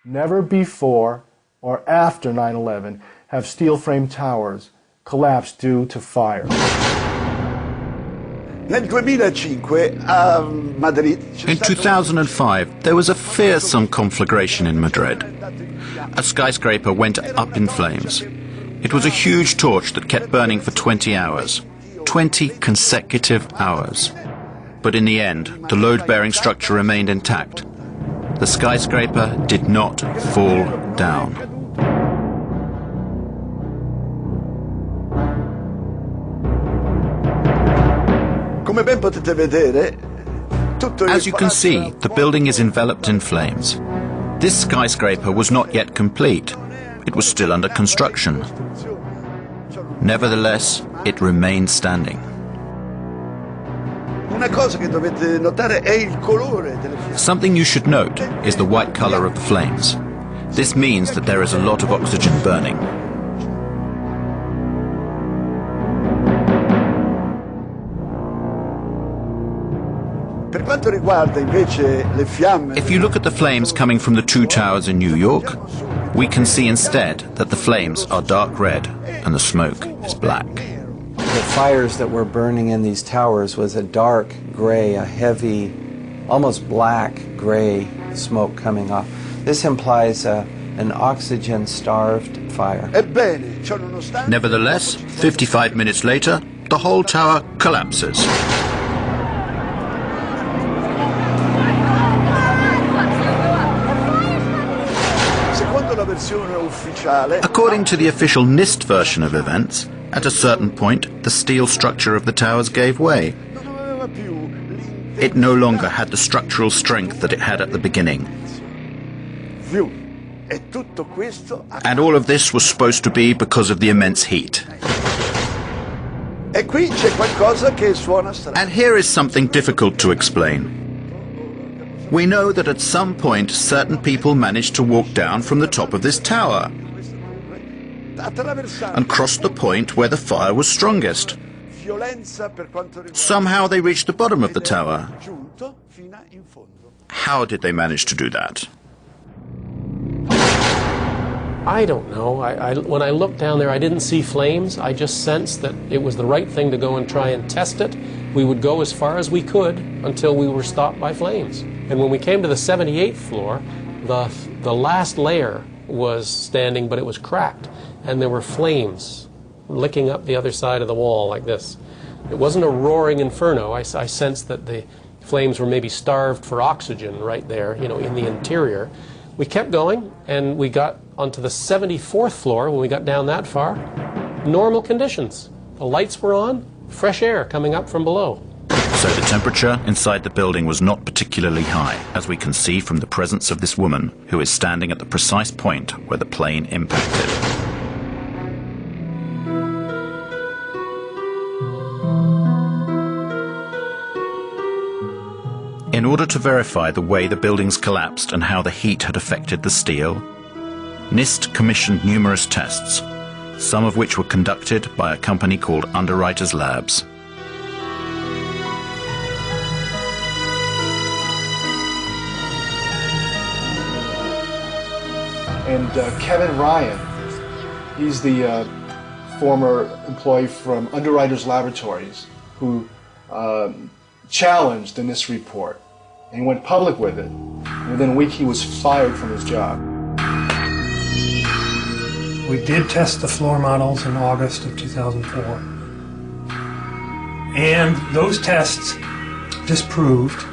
Never before or after 9/11 have steel frame towers collapsed due to fire. In 2005, there was a fearsome conflagration in Madrid. A skyscraper went up in flames. It was a huge torch that kept burning for 20 hours. 20 consecutive hours. But in the end, the load-bearing structure remained intact. The skyscraper did not fall down. As you can see, the building is enveloped in flames. This skyscraper was not yet complete. It was still under construction. Nevertheless, it remained standing. Something you should note is the white color of the flames. This means that there is a lot of oxygen burning. If you look at the flames coming from the two towers in New York, we can see instead that the flames are dark red and the smoke is black. The fires that were burning in these towers was a dark gray, a heavy, almost black gray smoke coming off. This implies an oxygen-starved fire. Nevertheless, 55 minutes later, the whole tower collapses. According to the official NIST version of events, at a certain point, the steel structure of the towers gave way. It no longer had the structural strength that it had at the beginning. And all of this was supposed to be because of the immense heat. And here is something difficult to explain. We know that at some point certain people managed to walk down from the top of this tower and crossed the point where the fire was strongest. Somehow they reached the bottom of the tower. How did they manage to do that? I don't know. When I looked down there, I didn't see flames. I just sensed that it was the right thing to go and try and test it. We would go as far as we could until we were stopped by flames. And when we came to the 78th floor, the last layer was standing, but it was cracked. And there were flames licking up the other side of the wall like this. It wasn't a roaring inferno. I sensed that the flames were maybe starved for oxygen right there, you know, in the interior. We kept going, and we got onto the 74th floor. When we got down that far, normal conditions. The lights were on, fresh air coming up from below. So the temperature inside the building was not particularly high, as we can see from the presence of this woman, who is standing at the precise point where the plane impacted. In order to verify the way the buildings collapsed and how the heat had affected the steel, NIST commissioned numerous tests, some of which were conducted by a company called Underwriters Labs. And Kevin Ryan, he's the former employee from Underwriters Laboratories who challenged the NIST report. And he went public with it. And within a week, he was fired from his job. We did test the floor models in August of 2004. And those tests disproved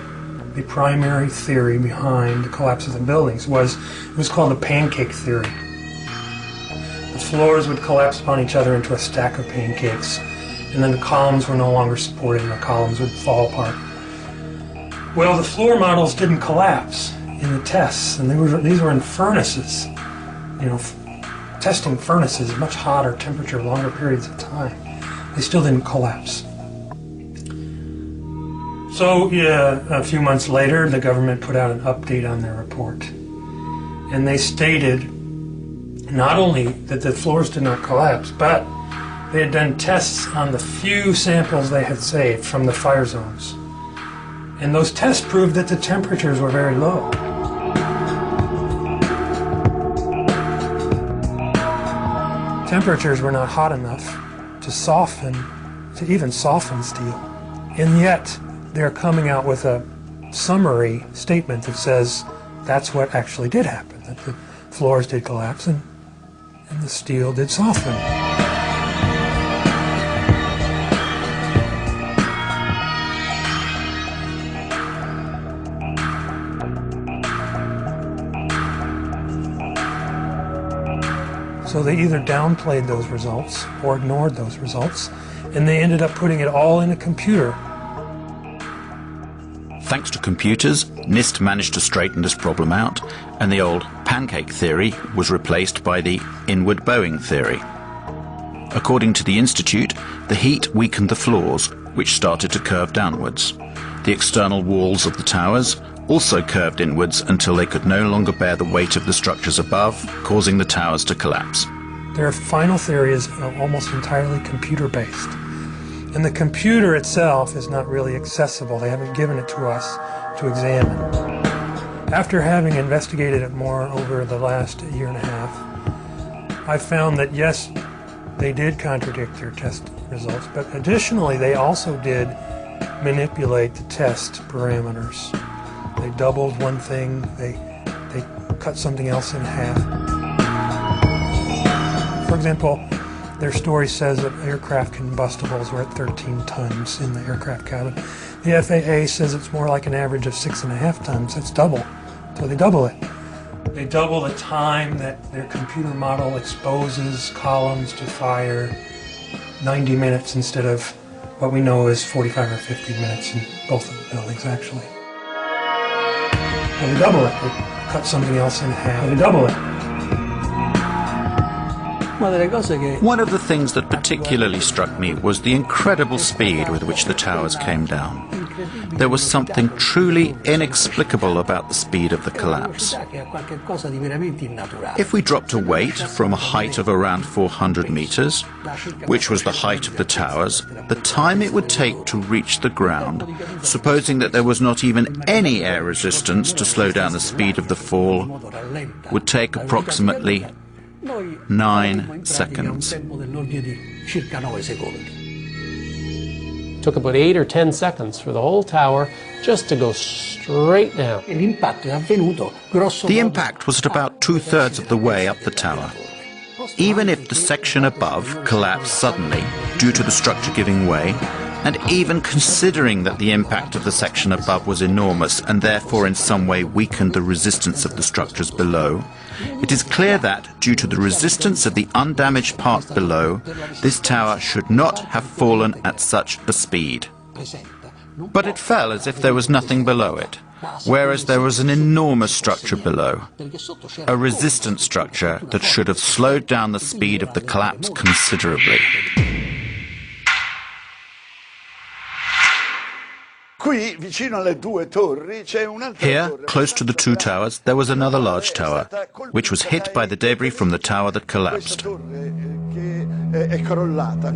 the primary theory behind the collapse of the buildings. It was called the pancake theory. The floors would collapse upon each other into a stack of pancakes, and then the columns were no longer supported and the columns would fall apart. Well, the floor models didn't collapse in the tests, and these were in furnaces. You know, testing furnaces at much hotter temperature, longer periods of time. They still didn't collapse. So, a few months later, the government put out an update on their report. And they stated not only that the floors did not collapse, but they had done tests on the few samples they had saved from the fire zones. And those tests proved that the temperatures were very low. temperatures were not hot enough to even soften steel. And yet, they're coming out with a summary statement that says that's what actually did happen, that the floors did collapse and the steel did soften. So they either downplayed those results or ignored those results, and they ended up putting it all in a computer. Thanks to computers, NIST managed to straighten this problem out, and the old pancake theory was replaced by the inward bowing theory. According to the Institute, the heat weakened the floors, which started to curve downwards. The external walls of the towers also curved inwards until they could no longer bear the weight of the structures above, causing the towers to collapse. Their final theory is almost entirely computer-based. And the computer itself is not really accessible. They haven't given it to us to examine. After having investigated it more over the last year and a half, I found that yes, they did contradict their test results, but additionally they also did manipulate the test parameters. They doubled one thing, they cut something else in half. For example, their story says that aircraft combustibles were at 13 tons in the aircraft cabin. The FAA says it's more like an average of 6.5 tons. That's double. So they double it. They double the time that their computer model exposes columns to fire, 90 minutes instead of what we know is 45 or 50 minutes in both of the buildings, actually. Well, they double it. They cut something else in half. They double it. One of the things that particularly struck me was the incredible speed with which the towers came down. There was something truly inexplicable about the speed of the collapse. If we dropped a weight from a height of around 400 meters, which was the height of the towers, the time it would take to reach the ground, supposing that there was not even any air resistance to slow down the speed of the fall, would take approximately 9 seconds. Took about 8 or 10 seconds for the whole tower just to go straight down. The impact was at about 2/3 of the way up the tower. Even if the section above collapsed suddenly due to the structure giving way, and even considering that the impact of the section above was enormous and therefore in some way weakened the resistance of the structures below, it is clear that, due to the resistance of the undamaged part below, this tower should not have fallen at such a speed. But it fell as if there was nothing below it, whereas there was an enormous structure below, a resistant structure that should have slowed down the speed of the collapse considerably. Here, close to the two towers, there was another large tower, which was hit by the debris from the tower that collapsed.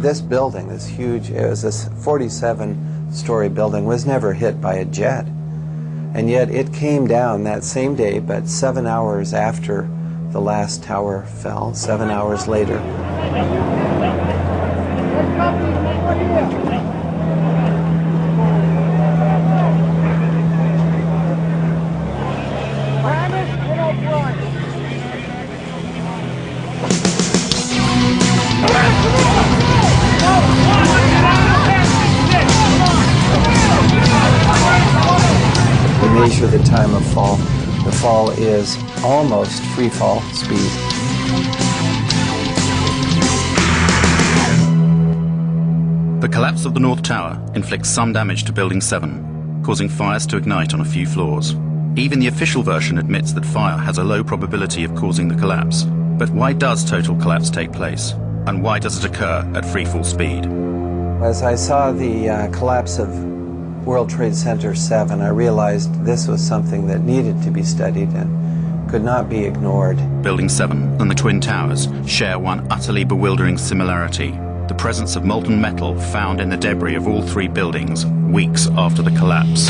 This building, this huge, it was this 47-story building, was never hit by a jet. And yet it came down that same day, but 7 hours after the last tower fell, 7 hours later. We measure the time of fall. The fall is almost free fall speed. The collapse of the North Tower inflicts some damage to Building 7, causing fires to ignite on a few floors. Even the official version admits that fire has a low probability of causing the collapse. But why does total collapse take place? And why does it occur at free fall speed? As I saw the collapse of World Trade Center 7, I realized this was something that needed to be studied and could not be ignored. Building 7 and the Twin Towers share one utterly bewildering similarity: the presence of molten metal found in the debris of all three buildings weeks after the collapse.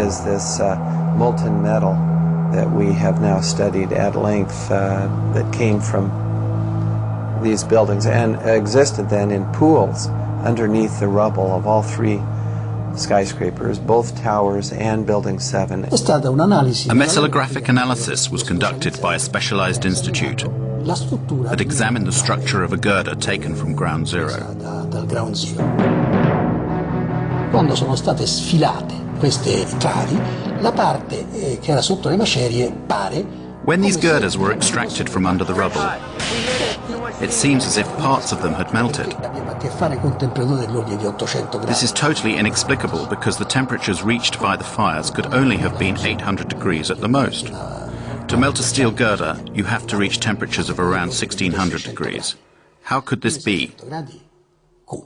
Is this molten metal that we have now studied at length that came from these buildings and existed then in pools underneath the rubble of all three skyscrapers, both towers and Building 7. A metallographic analysis was conducted by a specialized institute that examined the structure of a girder taken from ground zero. Quando sono state sfilate queste travi, la parte che era sotto le macerie pare. When these girders were extracted from under the rubble, it seems as if parts of them had melted. This is totally inexplicable because the temperatures reached by the fires could only have been 800 degrees at the most. To melt a steel girder, you have to reach temperatures of around 1600 degrees. How could this be? Come?